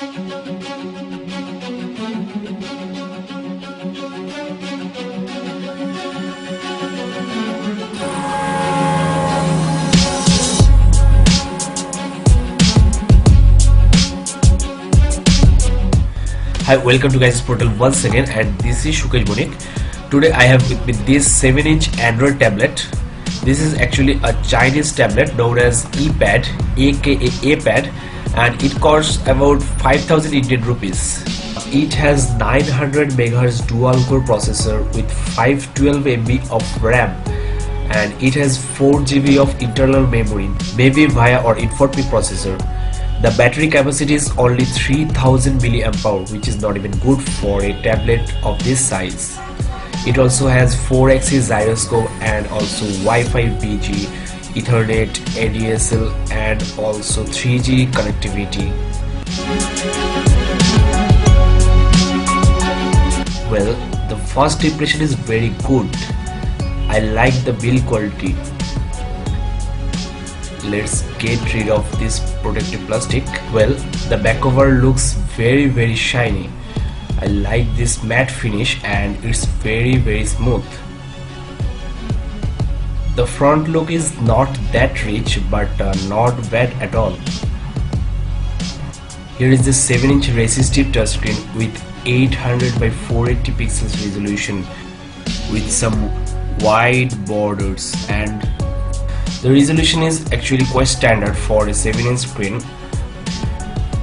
Hi, welcome to Guys Portal once again, and this is Shukesh Bonik. Today I have with me this 7-inch Android tablet. This is actually a Chinese tablet known as ePad, aka APad, and it costs about 5,000 Indian rupees. It has 900 MHz dual core processor with 512 MB of RAM, and it has 4 GB of internal memory, maybe via or InFortP processor. The battery capacity is only 3000 mAh, which is not even good for a tablet of this size. It also has 4-axis gyroscope and also Wi-Fi BG, Ethernet, ADSL and also 3G connectivity. Well, the first impression is very good. I like the build quality. Let's get rid of this protective plastic. Well, the back cover looks very shiny. I like this matte finish and it's very smooth. The front look is not that rich, but not bad at all. Here is the 7-inch resistive touchscreen with 800 by 480 pixels resolution with some wide borders, and the resolution is actually quite standard for a 7-inch screen.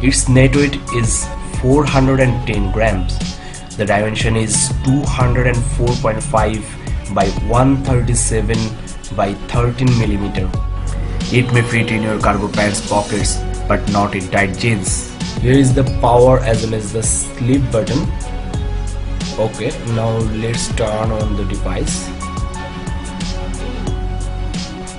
Its net weight is 410 grams. The dimension is 204.5 by 137 by 13 mm. It may fit in your cargo pants pockets but not in tight jeans. Here is the power as well as the sleep button. Okay, now let's turn on the device.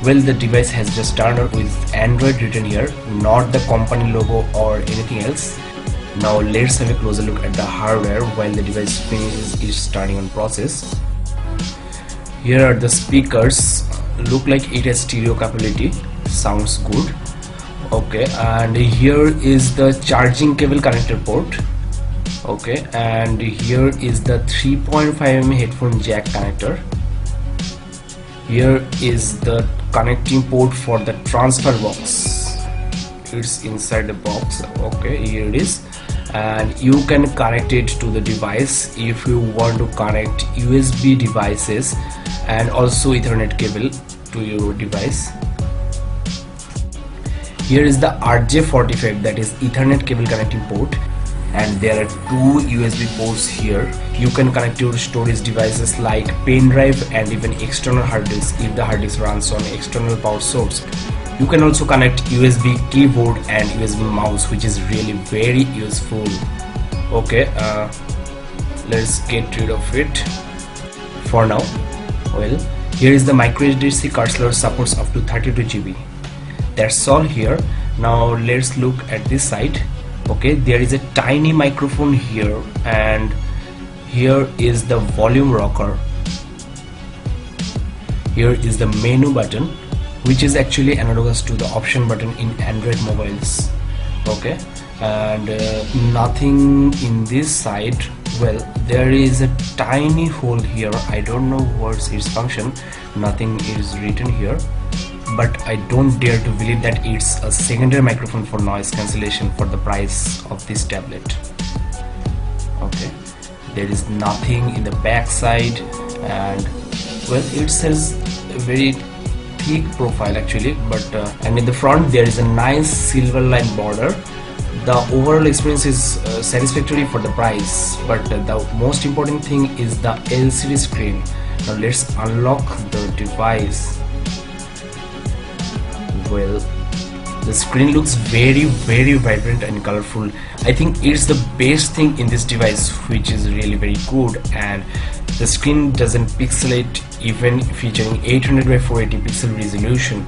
Well, the device has just turned on with Android written here, not the company logo or anything else. Now let's have a closer look at the hardware while the device finishes its turning on process. Here are the speakers. Look like it has stereo capability. Sounds good. Okay, and here is the charging cable connector port. Okay, and here is the 3.5mm headphone jack connector. Here is the connecting port for the transfer box. It's inside the box. Okay, here it is, and you can connect it to the device if you want to connect USB devices and also Ethernet cable to your device. Here is the RJ45, that is Ethernet cable connecting port, and there are 2 USB ports here. You can connect your storage devices like pen drive and even external hard disk if the hard disk runs on external power source. You can also connect USB keyboard and USB mouse, which is really very useful. Okay, let's get rid of it for now. Well, here is the micro SD card slot, supports up to 32 GB. That's all here. Now let's look at this side. Okay, there is a tiny microphone here, and here is the volume rocker. Here is the menu button, which is actually analogous to the option button in Android mobiles. Okay, and nothing in this side. Well, there is a tiny hole here. I don't know what's its function. Nothing is written here, but I don't dare to believe that it's a secondary microphone for noise cancellation for the price of this tablet. Okay, there is nothing in the back side, and well, it says a very thick profile actually, but and in the front there is a nice silver line border. The overall experience is satisfactory for the price, but the most important thing is the LCD screen. Now let's unlock the device. Well, the screen looks very vibrant and colorful. I think it's the best thing in this device, which is really very good, and the screen doesn't pixelate, even featuring 800 by 480 pixel resolution.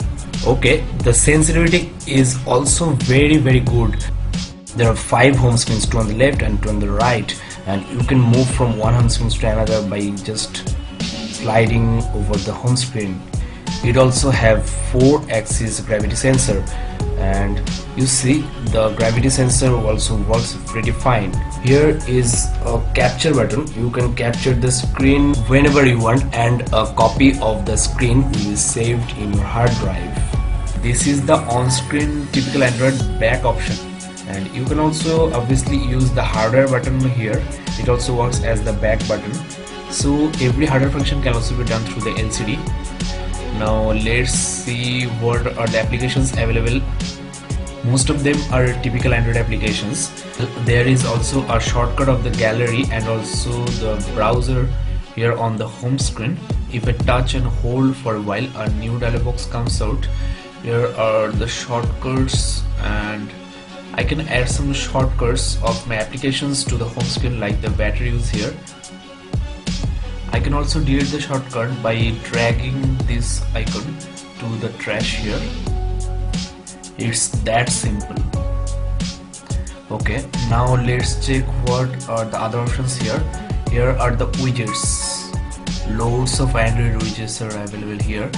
Okay, the sensitivity is also very good. There are 5 home screens, 2 on the left and 2 on the right, and you can move from one home screen to another by just sliding over the home screen. It also have 4-axis gravity sensor, and you see the gravity sensor also works pretty fine. Here is a capture button. You can capture the screen whenever you want, and a copy of the screen will be saved in your hard drive. This is the on-screen typical Android back option, and you can also obviously use the hardware button here. It also works as the back button, so every hardware function can also be done through the LCD. Now let's see what are the applications available. Most of them are typical Android applications. There is also a shortcut of the gallery and also the browser here on the home screen. If I touch and hold for a while, a new dialog box comes out. Here are the shortcuts, and I can add some shortcuts of my applications to the home screen, like the battery use here. I can also delete the shortcut by dragging this icon to the trash here. It's that simple. Okay, now let's check what are the other options here. Here are the widgets. Loads of Android widgets are available here.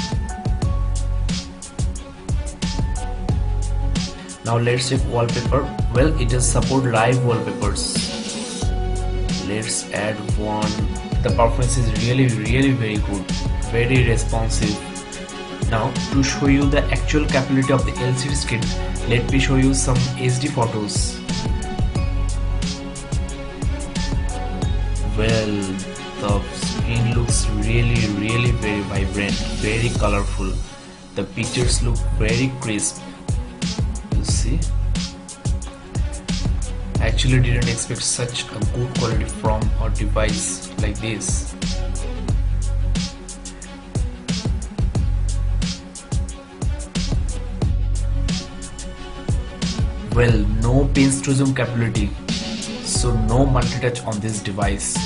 Now let's check wallpaper. Well, it does support live wallpapers. Let's add one. The performance is really very good, very responsive. Now to show you the actual capability of the LCD screen, let me show you some HD photos. Well, the screen looks really very vibrant, very colorful. The pictures look very crisp. You see? Actually didn't expect such a good quality from a device like this. Well, no pinch to zoom capability, so no multi-touch on this device.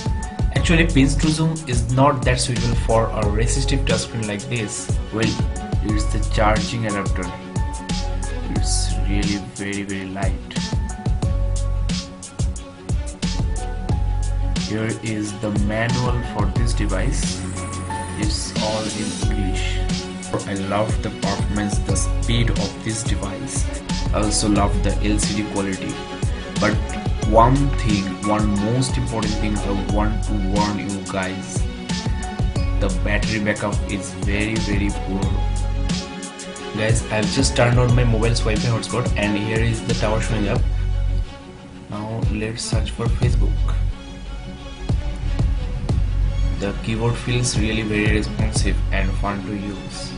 Actually, pinch to zoom is not that suitable for a resistive touchscreen like this. Well, it's the charging adapter. It's really very light. Here is the manual for this device. It's all in English. I love the performance, the speed of this device. I also love the LCD quality. But one most important thing I want to warn you guys. The battery backup is very poor. Guys, I've just turned on my mobile's Wi-Fi hotspot, and here is the tower showing up. Now let's search for Facebook. The keyboard feels really very responsive and fun to use.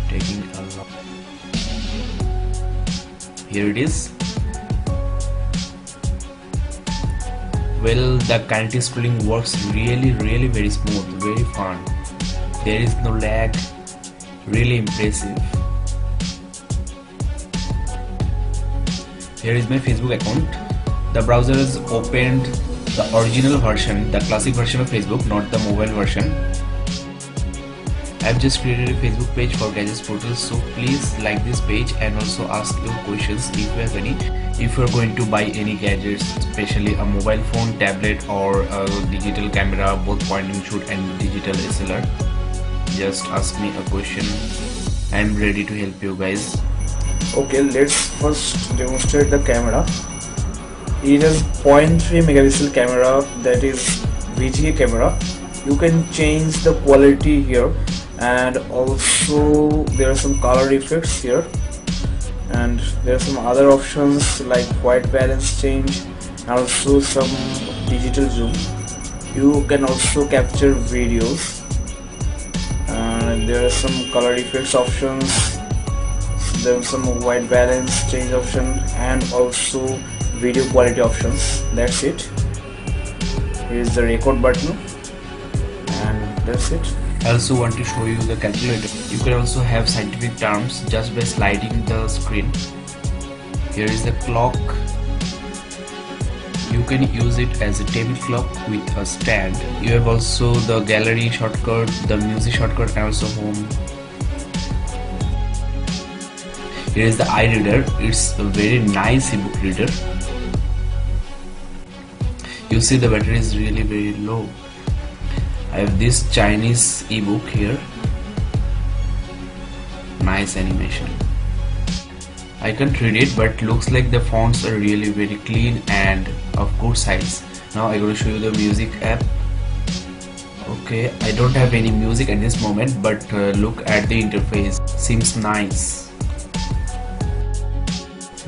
Taking a lot. Here it is. Well, the kinetic scrolling works really very smooth, very fun. There is no lag, really impressive. Here is my Facebook account. The browser has opened the original version, the classic version of Facebook, not the mobile version. I've just created a Facebook page for Gadgets Portal, so please like this page and also ask your questions if you have any. If you're going to buy any gadgets, especially a mobile phone, tablet or a digital camera, both point and shoot and digital SLR, just ask me a question. I'm ready to help you guys. Okay, let's first demonstrate the camera. It is 0.3 megapixel camera, that is VGA camera. You can change the quality here, and also there are some color effects here, and there are some other options like white balance change and also some digital zoom. You can also capture videos, and there are some color effects options. There's some white balance change option and also video quality options. That's it. Here's the record button, and that's it. I also want to show you the calculator. You can also have scientific terms just by sliding the screen. Here is the clock. You can use it as a table clock with a stand. You have also the gallery shortcut, the music shortcut, and also home. Here is the iReader. It's a very nice ebook reader. You see the battery is really very low. I have this Chinese ebook here. Nice animation. I can't read it, but looks like the fonts are really very clean and of good size. Now I'm going to show you the music app. Okay, I don't have any music at this moment, but look at the interface. Seems nice.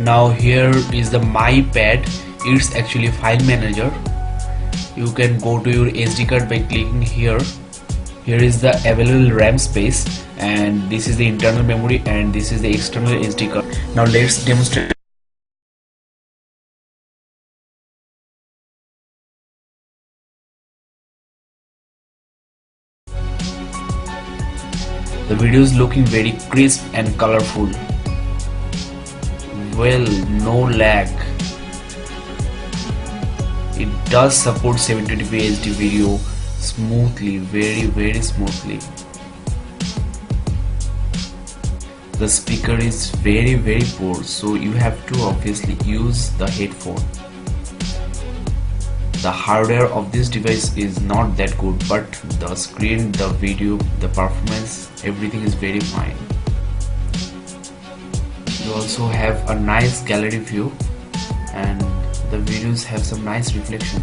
Now here is the My Pad. It's actually file manager. You can go to your SD card by clicking here. Here is the available RAM space, and this is the internal memory, and this is the external SD card. Now let's demonstrate. The video is looking very crisp and colorful. Well, no lag. It does support 720p HD video smoothly, very smoothly. The speaker is very poor, so you have to obviously use the headphone. The hardware of this device is not that good, but the screen, the video, the performance, everything is very fine. You also have a nice gallery view, and the videos have some nice reflection.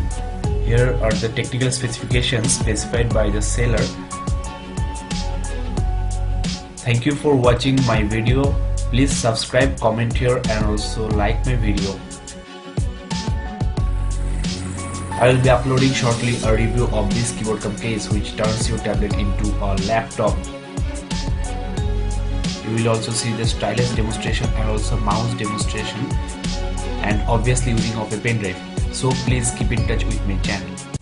Here are the technical specifications specified by the seller. Thank you for watching my video. Please subscribe, comment here, and also like my video. I will be uploading shortly a review of this keyboard cum case, which turns your tablet into a laptop. You will also see the stylus demonstration and also mouse demonstration, and obviously using of a pen drive. So please keep in touch with my channel.